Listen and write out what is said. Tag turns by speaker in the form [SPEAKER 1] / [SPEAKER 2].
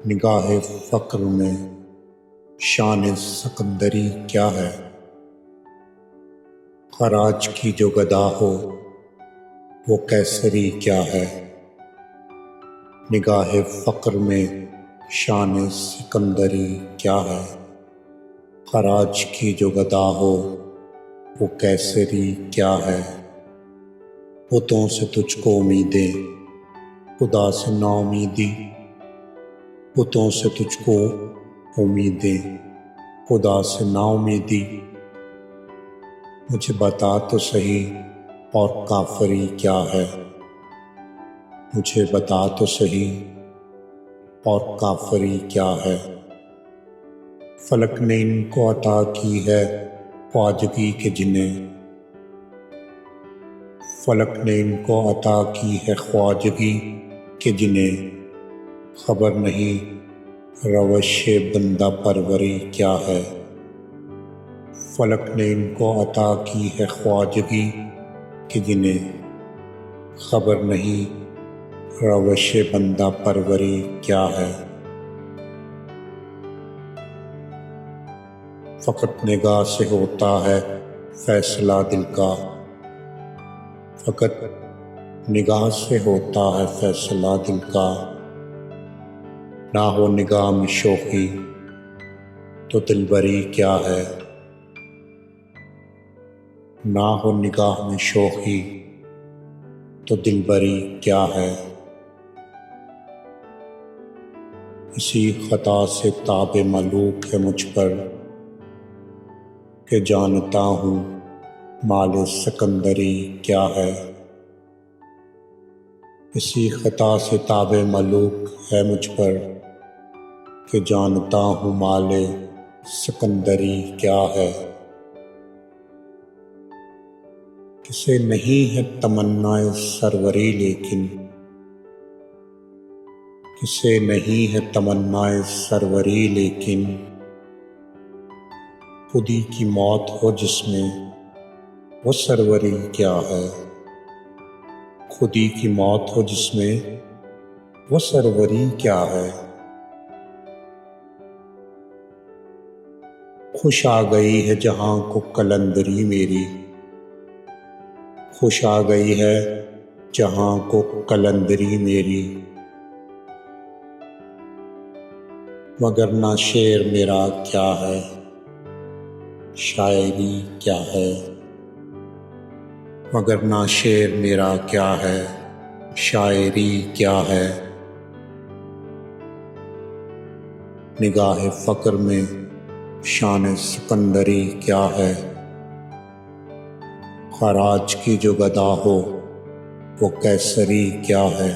[SPEAKER 1] نگاہ فقر میں شان سکندری کیا ہے؟ خراج کی جو گدا ہو وہ کیسری کیا ہے؟ نگاہ فقر میں شان سکندری کیا ہے؟ خراج کی جو گدا ہو وہ کیسری کیا ہے؟ بتوں سے تجھ کو امیدیں خدا سے نا امیدی، بتوں سے تجھ کو امیدیں خدا سے نا امیدی، مجھے بتا تو صحیح اور کافری کیا ہے؟ مجھے بتا تو صحیح اور کافری کیا ہے؟ فلک نے ان کو عطا کی ہے خواجگی کے جنہیں، فلک نے ان کو عطا کی ہے خواجگی کے جنہیں، خبر نہیں روش بندہ پروری کیا ہے؟ فلک نے ان کو عطا کی ہے خواجگی کہ جنہیں، خبر نہیں روش بندہ پروری کیا ہے؟ فقط نگاہ سے ہوتا ہے فیصلہ دل کا، فقط نگاہ سے ہوتا ہے فیصلہ دل کا، نہ ہو نگاہ میں شوخی تو دلبری کیا ہے؟ نہ ہو نگاہ میں شوخی تو دلبری کیا ہے؟ اسی خطا سے تاب ملوک ہے مجھ پر کہ جانتا ہوں مال سکندری کیا ہے؟ اسی خطا سے تاب ملوک ہے مجھ پر کہ جانتا ہوں مال سکندری کیا ہے؟ کسے نہیں ہے تمنا سروری لیکن، کسے نہیں ہے تمنا سروری لیکن، خودی کی موت ہو جس میں وہ سروری کیا ہے؟ خودی کی موت ہو جس میں وہ سروری کیا ہے؟ خوش آ گئی ہے جہاں کو قلندری میری، خوش آ گئی ہے جہاں کو قلندری میری، مگر نہ شعر میرا کیا ہے شاعری کیا ہے؟ مگر نہ شعر میرا کیا ہے شاعری کیا ہے؟ نگاہ فقر میں شان سکندری کیا ہے؟ خراج کی جو گدا ہو وہ کیسری کیا ہے؟